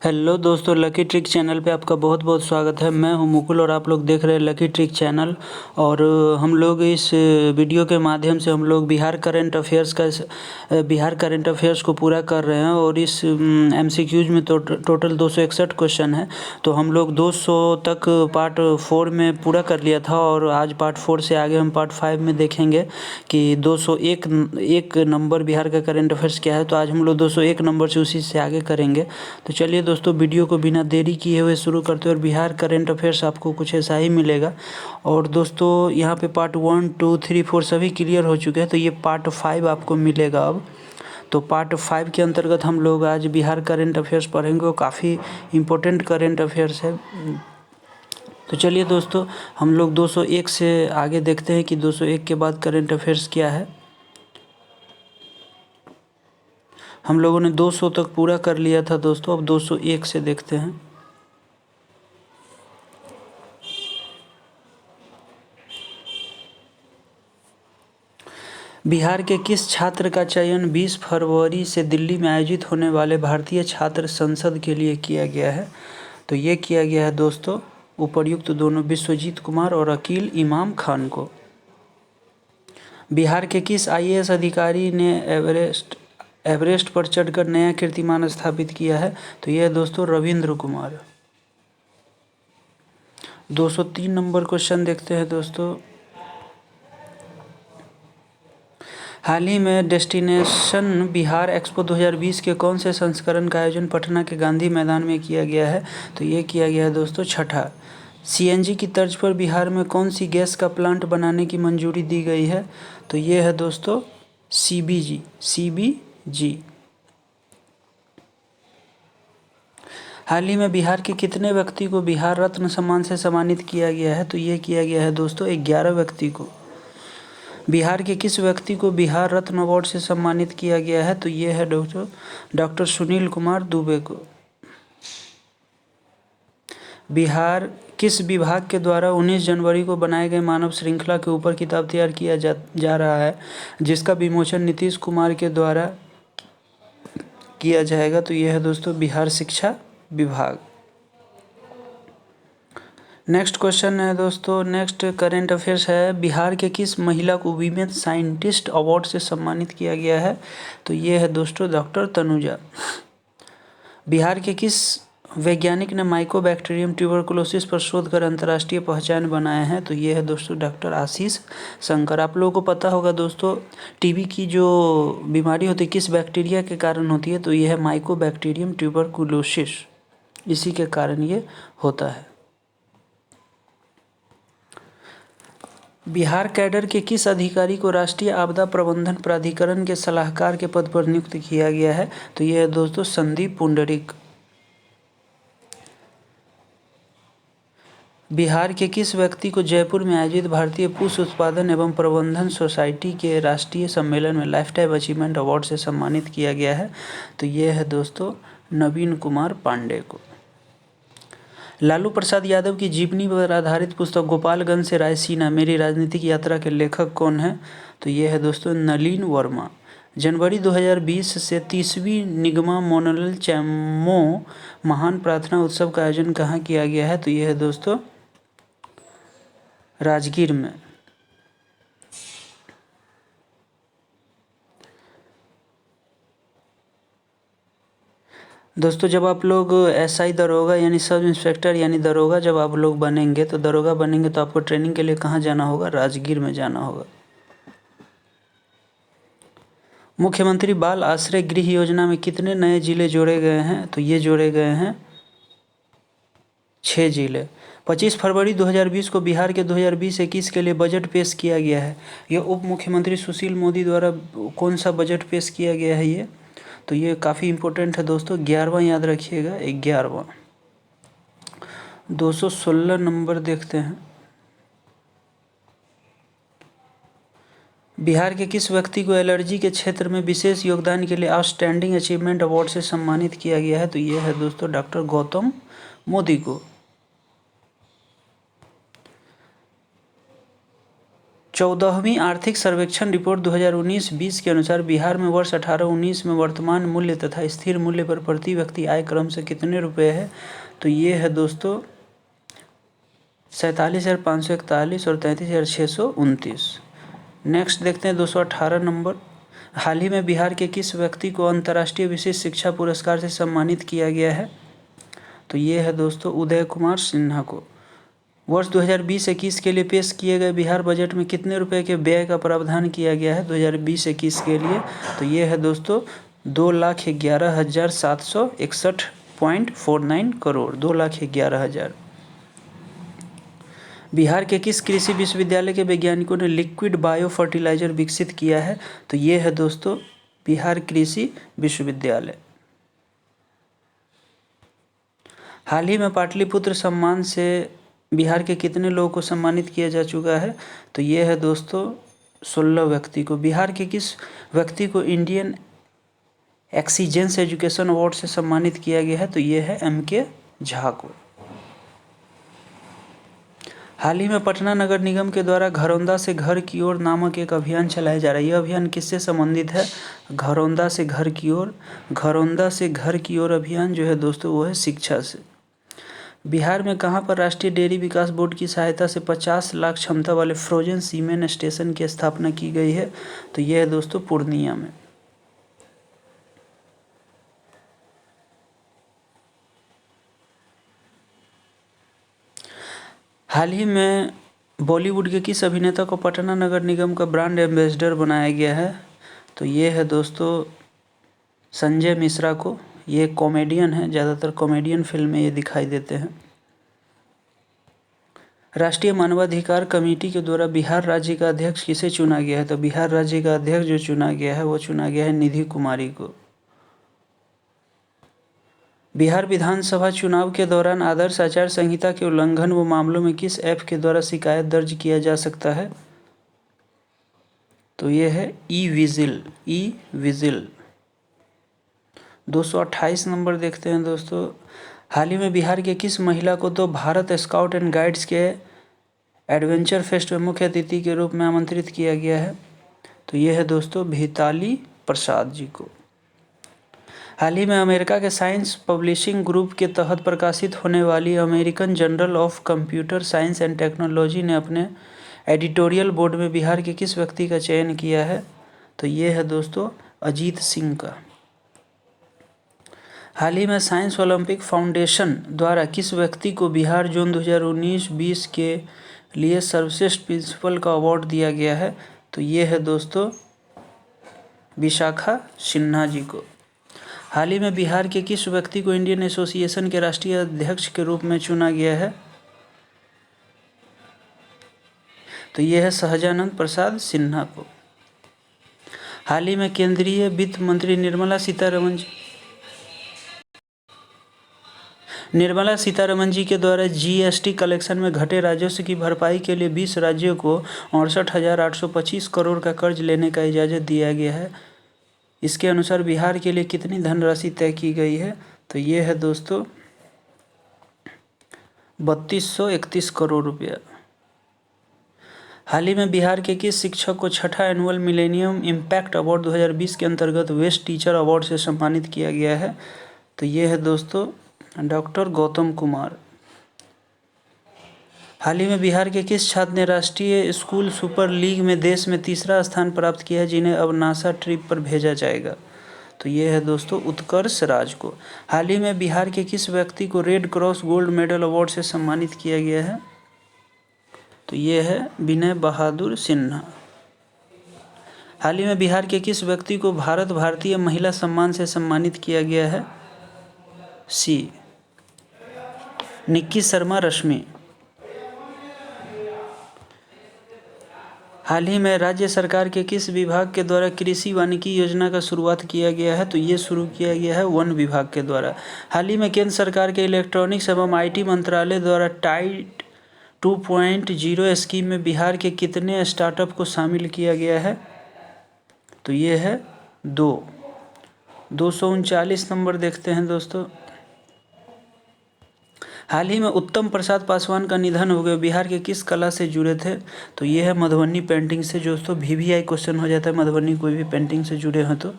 Hello दोस्तों, lucky trick channel पे आपका बहुत बहुत स्वागत है। मैं हूं मुकुल और आप लोग देख रहे हैं लकी ट्रिक चैनल। और हम लोग इस वीडियो के माध्यम से हम लोग बिहार करंट अफेयर्स को पूरा कर रहे हैं। और इस एमसीक्यूज में तो टोटल 261 क्वेश्चन है। तो हम लोग 200 तक पार्ट 4 में पूरा कर लिया था और आज पार्ट 4 से आगे हम पार्ट 5 में देखेंगे कि 201 नंबर बिहार का करंट अफेयर्स क्या है। तो आज हम लोग 201 नंबर से उसी से आगे करेंगे। तो चलिए दोस्तों, वीडियो को बिना देरी किए हुए शुरू करते हैं। और बिहार करंट अफेयर्स आपको कुछ ऐसा ही मिलेगा। और दोस्तों यहाँ पे पार्ट 1, 2, 3, 4 सभी क्लियर हो चुके हैं। तो ये पार्ट 5 आपको मिलेगा अब। तो पार्ट 5 के अंतर्गत हम लोग आज बिहार करंट अफेयर्स पढ़ेंगे और काफ़ी इम्पोर्टेंट करंट अफेयर्स है। तो चलिए दोस्तों, हम लोग 201 से आगे देखते हैं कि 201 के बाद करंट अफेयर्स क्या है। हम लोगों ने 200 तक पूरा कर लिया था दोस्तों, अब 201 से देखते हैं। बिहार के किस छात्र का चयन 20 फरवरी से दिल्ली में आयोजित होने वाले भारतीय छात्र संसद के लिए किया गया है? तो ये किया गया है दोस्तों उपर्युक्त दोनों विश्वजीत कुमार और अकील इमाम खान को। बिहार के किस आईएएस अधिकारी ने एवरेस्ट पर चढ़कर नया कीर्तिमान स्थापित किया है? तो यह है दोस्तों रविंद्र कुमार। 203 नंबर क्वेश्चन देखते हैं दोस्तों। हाल ही में डेस्टिनेशन बिहार एक्सपो 2020 के कौन से संस्करण का आयोजन पटना के गांधी मैदान में किया गया है? तो ये किया गया है दोस्तों छठा। सीएनजी की तर्ज पर बिहार में कौन सी गैस का प्लांट बनाने की मंजूरी दी गई है? तो ये है दोस्तों सीबीजी। हाल ही में बिहार के कितने व्यक्ति को बिहार रत्न सम्मान से सम्मानित किया गया है? तो ये किया गया है दोस्तों 11 व्यक्ति को। बिहार के किस व्यक्ति को बिहार रत्न अवार्ड से सम्मानित किया गया है? तो ये है डॉक्टर सुनील कुमार दुबे को। बिहार किस विभाग के द्वारा 19 जनवरी को बनाए गए मानव श्रृंखला के ऊपर किताब तैयार किया जा रहा है, जिसका विमोचन नीतीश कुमार के द्वारा किया जाएगा? तो यह है दोस्तों बिहार शिक्षा विभाग। नेक्स्ट क्वेश्चन है दोस्तों, नेक्स्ट करंट अफेयर्स है, बिहार के किस महिला को वीमेन साइंटिस्ट अवार्ड से सम्मानित किया गया है? तो ये है दोस्तों डॉक्टर तनुजा। बिहार के किस वैज्ञानिक ने माइकोबैक्टीरियम ट्यूबरकुलोसिस पर शोध कर अंतर्राष्ट्रीय पहचान बनाए हैं? तो ये है दोस्तों डॉक्टर आशीष शंकर। आप लोगों को पता होगा दोस्तों, टीबी की जो बीमारी होती है किस बैक्टीरिया के कारण होती है? तो ये है माइकोबैक्टीरियम ट्यूबरकुलोसिस, इसी के कारण ये होता है। बिहार कैडर के किस अधिकारी को राष्ट्रीय आपदा प्रबंधन प्राधिकरण के सलाहकार के पद पर नियुक्त किया गया है? तो यह है दोस्तों संदीप पुंडरिक। बिहार के किस व्यक्ति को जयपुर में आयोजित भारतीय पुष्प उत्पादन एवं प्रबंधन सोसाइटी के राष्ट्रीय सम्मेलन में लाइफ टाइम अचीवमेंट अवार्ड से सम्मानित किया गया है? तो यह है दोस्तों नवीन कुमार पांडे को। लालू प्रसाद यादव की जीवनी पर आधारित पुस्तक गोपालगंज से रायसीना मेरी राजनीतिक यात्रा के लेखक कौन है? तो ये है दोस्तों नलिन वर्मा। जनवरी 2020 से 30वीं निगमा मोनल चैमो महान प्रार्थना उत्सव का आयोजन कहाँ किया गया है? तो ये है दोस्तों राजगीर में। दोस्तों जब आप लोग एसआई दरोगा यानी सब इंस्पेक्टर यानी दरोगा जब आप लोग बनेंगे तो दरोगा बनेंगे तो आपको ट्रेनिंग के लिए कहाँ जाना होगा? राजगीर में जाना होगा। मुख्यमंत्री बाल आश्रय गृह योजना में कितने नए जिले जोड़े गए हैं? तो ये जोड़े गए हैं 6 जिले। 25 फरवरी 2020 को बिहार के 2020-21 के लिए बजट पेश किया गया है। यह उप मुख्यमंत्री सुशील मोदी द्वारा कौन सा बजट पेश किया गया है ये? तो ये काफ़ी इम्पोर्टेंट है दोस्तों, 11वां याद रखिएगा, 11वां। 216 नंबर देखते हैं। बिहार के किस व्यक्ति को एलर्जी के क्षेत्र में विशेष योगदान के लिए आउटस्टैंडिंग अचीवमेंट अवार्ड से सम्मानित किया गया है? तो ये है दोस्तों डॉक्टर गौतम मोदी को। 14वीं आर्थिक सर्वेक्षण रिपोर्ट 2019-20 के अनुसार बिहार में वर्ष 18-19 में वर्तमान मूल्य तथा स्थिर मूल्य पर प्रति व्यक्ति आय क्रम से कितने रुपए है? तो ये है दोस्तों 47,541 और 33,629। नेक्स्ट देखते हैं 218 नंबर। हाल ही में बिहार के किस व्यक्ति को अंतर्राष्ट्रीय विशिष्ट शिक्षा पुरस्कार से सम्मानित किया गया है? तो ये है दोस्तों उदय कुमार सिन्हा को। वर्ष 2020-21 के लिए पेश किए गए बिहार बजट में कितने रुपए के व्यय का प्रावधान किया गया है 2020-21 के लिए? तो ये है दोस्तों 2,11,761.49 करोड़, 2,11,000। बिहार के किस कृषि विश्वविद्यालय के वैज्ञानिकों ने लिक्विड बायो फर्टिलाइजर विकसित किया है? तो ये है दोस्तों बिहार कृषि विश्वविद्यालय। हाल ही में पाटलिपुत्र सम्मान से बिहार के कितने लोगों को सम्मानित किया जा चुका है? तो ये है दोस्तों 16 व्यक्ति को। बिहार के किस व्यक्ति को इंडियन एक्सीजेंस एजुकेशन अवार्ड से सम्मानित किया गया है? तो ये है MK झा को। हाल ही में पटना नगर निगम के द्वारा घरौंदा से घर की ओर नामक एक अभियान चलाया जा रहा है। यह अभियान किससे संबंधित है? घरौंदा से घर की ओर। घरौंदा से घर की ओर अभियान जो है दोस्तों वो है शिक्षा से। बिहार में कहां पर राष्ट्रीय डेयरी विकास बोर्ड की सहायता से 50 लाख क्षमता वाले फ्रोजन सीमेन स्टेशन की स्थापना की गई है? तो यह है दोस्तों पूर्णिया में। हाल ही में बॉलीवुड के किस अभिनेता को पटना नगर निगम का ब्रांड एम्बेसडर बनाया गया है? तो ये है दोस्तों संजय मिश्रा को। ये कॉमेडियन है, ज़्यादातर कॉमेडियन फिल्म में ये दिखाई देते हैं। राष्ट्रीय मानवाधिकार कमेटी के द्वारा बिहार राज्य का अध्यक्ष किसे चुना गया है? तो बिहार राज्य का अध्यक्ष जो चुना गया है वो चुना गया है निधि कुमारी को। बिहार विधानसभा चुनाव के दौरान आदर्श आचार संहिता के उल्लंघन व मामलों में किस ऐप के द्वारा शिकायत दर्ज किया जा सकता है? तो ये है ई-विजिल। 228 नंबर देखते हैं दोस्तों। हाल ही में बिहार के किस महिला को तो भारत स्काउट एंड गाइड्स के एडवेंचर फेस्ट में मुख्य अतिथि के रूप में आमंत्रित किया गया है? तो ये है दोस्तों भिताली प्रसाद जी को। हाल ही में अमेरिका के साइंस पब्लिशिंग ग्रुप के तहत प्रकाशित होने वाली American journal of computer science and technology ने अपने एडिटोरियल बोर्ड में बिहार के किस व्यक्ति का चयन किया है? तो ये है दोस्तों अजीत सिंह का। हाल ही में साइंस ओलंपिक फाउंडेशन द्वारा किस व्यक्ति को बिहार जोन 2019-20 के लिए सर्वश्रेष्ठ प्रिंसिपल का अवार्ड दिया गया है? तो ये है दोस्तों विशाखा सिन्हा जी को। हाल ही में बिहार के किस व्यक्ति को इंडियन एसोसिएशन के राष्ट्रीय अध्यक्ष के रूप में चुना गया है? तो ये है सहजानंद प्रसाद सिन्हा को। हाल ही में केंद्रीय वित्त मंत्री निर्मला सीतारमन जी के द्वारा GST कलेक्शन में घटे राजस्व की भरपाई के लिए 20 राज्यों को 68,825 करोड़ का कर्ज लेने का इजाज़त दिया गया है। इसके अनुसार बिहार के लिए कितनी धनराशि तय की गई है? तो ये है दोस्तों 3231 करोड़ रुपया। हाल ही में बिहार के किस शिक्षक को छठा एनुअल मिलेनियम इम्पैक्ट अवार्ड 2020 के अंतर्गत बेस्ट टीचर अवार्ड से सम्मानित किया गया है? तो ये है दोस्तों डॉक्टर गौतम कुमार। हाल ही में बिहार के किस छात्र ने राष्ट्रीय स्कूल सुपर लीग में देश में तीसरा स्थान प्राप्त किया है, जिन्हें अब नासा ट्रिप पर भेजा जाएगा? तो ये है दोस्तों उत्कर्ष राज को। हाल ही में बिहार के किस व्यक्ति को red cross gold medal award से सम्मानित किया गया है? तो ये है विनय बहादुर सिन्हा। हाल ही में बिहार के किस व्यक्ति को भारत भारतीय महिला सम्मान से सम्मानित किया गया है? सी निक्की शर्मा रश्मि। हाल ही में राज्य सरकार के किस विभाग के द्वारा कृषि वानिकी योजना का शुरुआत किया गया है? तो ये शुरू किया गया है वन विभाग के द्वारा। हाल ही में केंद्र सरकार के इलेक्ट्रॉनिक्स एवं IT मंत्रालय द्वारा टाइड 2.0 स्कीम में बिहार के कितने स्टार्टअप को शामिल किया गया है? तो ये है 239 नंबर देखते हैं दोस्तों। हाल ही में उत्तम प्रसाद पासवान का निधन हो गया, बिहार के किस कला से जुड़े थे? तो ये है मधुबनी पेंटिंग से। दोस्तों VVI क्वेश्चन हो जाता है मधुबनी कोई भी पेंटिंग से जुड़े हैं तो।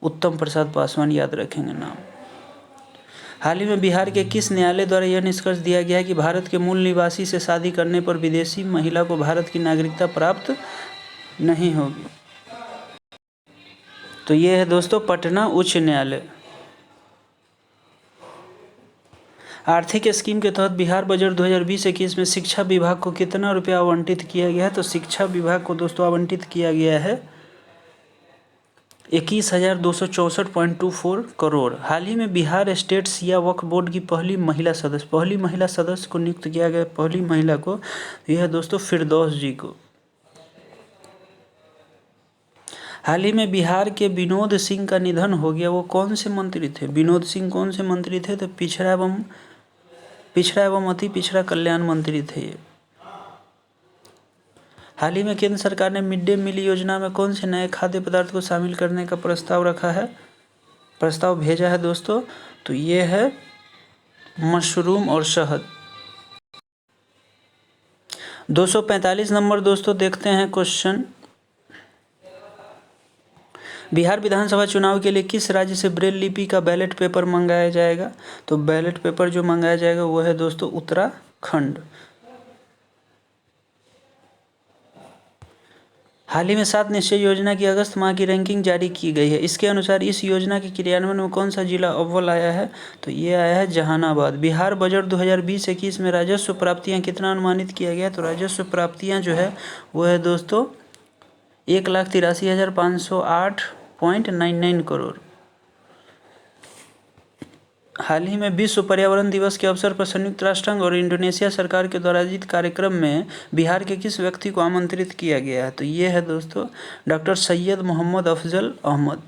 उत्तम प्रसाद पासवान याद रखेंगे नाम। हाल ही में बिहार के किस न्यायालय द्वारा यह निष्कर्ष दिया गया है कि भारत के मूल निवासी से शादी करने पर विदेशी महिला को भारत की नागरिकता प्राप्त नहीं होगी? तो ये है दोस्तों पटना उच्च न्यायालय। आर्थिक स्कीम के तहत बिहार बजट 2020-21 में शिक्षा विभाग को कितना रुपया आवंटित किया गया है? तो शिक्षा विभाग को दोस्तों आवंटित किया गया है 21,264.24 करोड़। हाल ही में बिहार स्टेट शिया वक्फ बोर्ड की पहली महिला सदस्य को नियुक्त किया गया। पहली महिला को यह दोस्तों फिरदौस जी को। हाल ही में बिहार के विनोद सिंह का निधन हो गया। वो कौन से मंत्री थे? विनोद सिंह कौन से मंत्री थे? तो पिछड़ा एवं अति पिछड़ा कल्याण मंत्री थे ये। हाल ही में केंद्र सरकार ने मिड डे मील योजना में कौन से नए खाद्य पदार्थ को शामिल करने का प्रस्ताव भेजा है दोस्तों? तो ये है मशरूम और शहद। 245 नंबर दोस्तों देखते हैं क्वेश्चन। बिहार विधानसभा चुनाव के लिए किस राज्य से ब्रेल लिपि का बैलेट पेपर मंगाया जाएगा? तो बैलेट पेपर जो मंगाया जाएगा वो है दोस्तों उत्तराखंड। हाल ही में 7 निश्चय योजना की अगस्त माह की रैंकिंग जारी की गई है। इसके अनुसार इस योजना के क्रियान्वयन में कौन सा जिला अव्वल आया है? तो ये आया है जहानाबाद। बिहार बजट 2020-21 में राजस्व प्राप्तियां कितना अनुमानित किया गया? तो राजस्व प्राप्तियां जो है वो है दोस्तों 1,83,508.99 करोड़। हाल ही में विश्व पर्यावरण दिवस के अवसर पर संयुक्त राष्ट्र संघ और इंडोनेशिया सरकार के द्वारा आयोजित कार्यक्रम में बिहार के किस व्यक्ति को आमंत्रित किया गया है? तो ये है दोस्तों डॉक्टर सैयद मोहम्मद अफजल अहमद।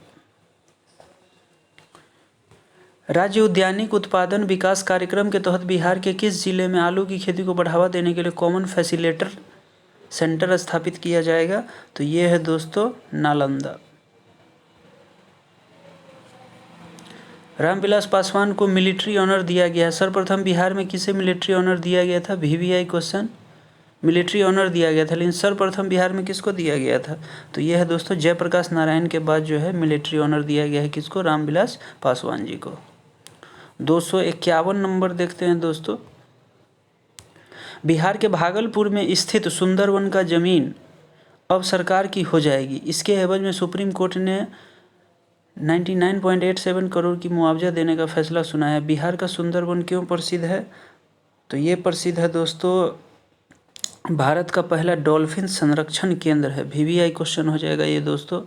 राज्य उद्यानिक उत्पादन विकास कार्यक्रम के तहत बिहार के किस जिले में आलू की खेती को बढ़ावा देने के लिए कॉमन फैसिलिटेटर सेंटर स्थापित किया जाएगा? तो ये है दोस्तों नालंदा। रामविलास पासवान को मिलिट्री ऑनर दिया गया। सर्वप्रथम बिहार में किसे मिलिट्री ऑनर दिया गया था? VVI question. मिलिट्री ऑनर दिया गया था, लेकिन सर्वप्रथम बिहार में किसको दिया गया था? तो यह है दोस्तों जयप्रकाश नारायण के बाद जो है मिलिट्री ऑनर दिया गया है किसको? रामविलास पासवान जी को। 251 नंबर देखते हैं दोस्तों। बिहार के भागलपुर में स्थित सुंदरवन का जमीन अब सरकार की हो जाएगी। इसके एवज में सुप्रीम कोर्ट ने 99.87 करोड़ की मुआवजा देने का फैसला सुनाया है। बिहार का सुंदरवन क्यों प्रसिद्ध है? तो ये प्रसिद्ध है दोस्तों भारत का पहला डॉल्फिन संरक्षण केंद्र है। VVI क्वेश्चन हो जाएगा ये दोस्तों।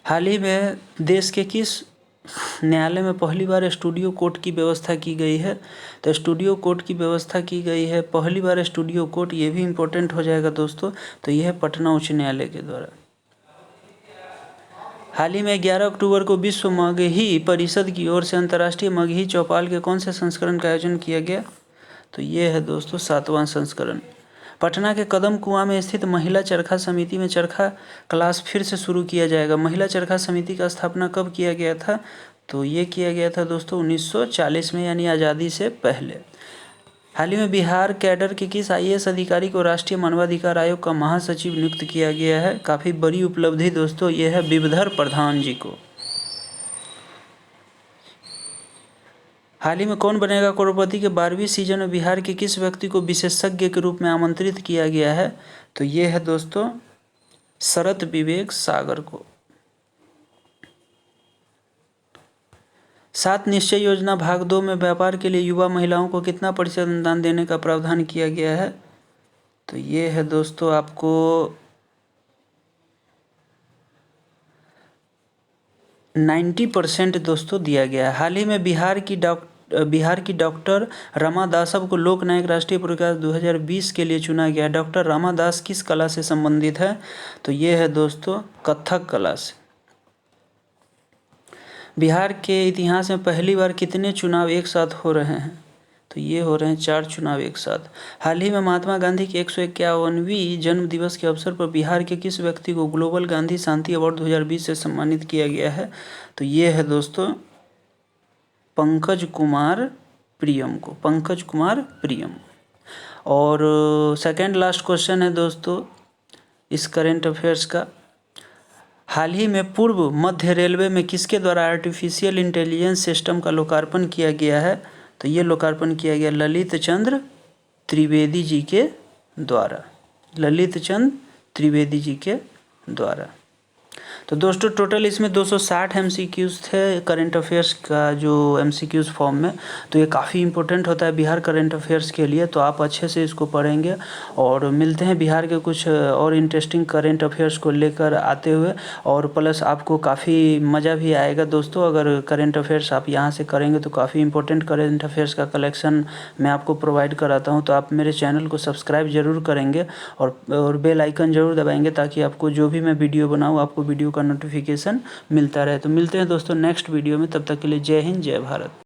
हाल ही में देश के किस न्यायालय में पहली बार स्टूडियो कोर्ट की व्यवस्था की गई है? तो स्टूडियो कोर्ट की व्यवस्था की गई है पहली बार स्टूडियो कोर्ट, ये भी इम्पोर्टेंट हो जाएगा दोस्तों। तो यह है पटना उच्च न्यायालय के द्वारा। हाल ही में 11 अक्टूबर को विश्व मगही परिषद की ओर से अंतर्राष्ट्रीय मगही चौपाल के कौन से संस्करण का आयोजन किया गया? तो ये है दोस्तों 7वां संस्करण। पटना के कदम कुआं में स्थित महिला चरखा समिति में चरखा क्लास फिर से शुरू किया जाएगा। महिला चरखा समिति का स्थापना कब किया गया था? तो ये किया गया था दोस्तों 1940 में, यानी आज़ादी से पहले। हाल ही में बिहार कैडर के किस IAS अधिकारी को राष्ट्रीय मानवाधिकार आयोग का महासचिव नियुक्त किया गया है? काफ़ी बड़ी उपलब्धि दोस्तों ये है विवधर प्रधान जी को। हाल ही में कौन बनेगा करोड़पति के 12वीं सीजन में बिहार के किस व्यक्ति को विशेषज्ञ के रूप में आमंत्रित किया गया है? तो ये है दोस्तों शरत विवेक सागर को। 7 निश्चय योजना भाग 2 में व्यापार के लिए युवा महिलाओं को कितना प्रतिशत अनुदान देने का प्रावधान किया गया है? तो ये है दोस्तों आपको 90% दोस्तों दिया गया है। हाल ही में बिहार की डॉक्टर रमा दासव को लोक नायक राष्ट्रीय पुरस्कार 2020 के लिए चुना गया। डॉक्टर रमा दास किस कला से संबंधित है? तो ये है दोस्तों कथक कला से। बिहार के इतिहास में पहली बार कितने चुनाव एक साथ हो रहे हैं? तो ये हो रहे हैं 4 चुनाव एक साथ। हाल ही में महात्मा गांधी की 151वीं जन्म दिवस के अवसर पर बिहार के किस व्यक्ति को ग्लोबल गांधी शांति अवार्ड 2020 से सम्मानित किया गया है? तो ये है दोस्तों पंकज कुमार प्रियम को, पंकज कुमार प्रियम। और सेकंड लास्ट क्वेश्चन है दोस्तों इस करेंट अफेयर्स का, हाल ही में पूर्व मध्य रेलवे में किसके द्वारा आर्टिफिशियल इंटेलिजेंस सिस्टम का लोकार्पण किया गया है? तो ये लोकार्पण किया गया ललित चंद्र त्रिवेदी जी के द्वारा, ललित चंद्र त्रिवेदी जी के द्वारा। तो दोस्तों टोटल इसमें 260 MCQs थे करंट अफेयर्स का जो MCQs फॉर्म में। तो ये काफ़ी इंपॉर्टेंट होता है बिहार करंट अफेयर्स के लिए, तो आप अच्छे से इसको पढ़ेंगे। और मिलते हैं बिहार के कुछ और इंटरेस्टिंग करंट अफेयर्स को लेकर आते हुए, और प्लस आपको काफ़ी मज़ा भी आएगा दोस्तों अगर करंट अफेयर्स आप यहाँ से करेंगे तो काफ़ी इंपॉर्टेंट करंट अफेयर्स का कलेक्शन मैं आपको प्रोवाइड कराता हूँ। तो आप मेरे चैनल को सब्सक्राइब ज़रूर करेंगे और बेल आइकन ज़रूर दबाएंगे ताकि आपको जो भी मैं वीडियो बनाऊँ आपको वीडियो का नोटिफिकेशन मिलता रहे। तो मिलते हैं दोस्तों नेक्स्ट वीडियो में, तब तक के लिए जय हिंद जय भारत।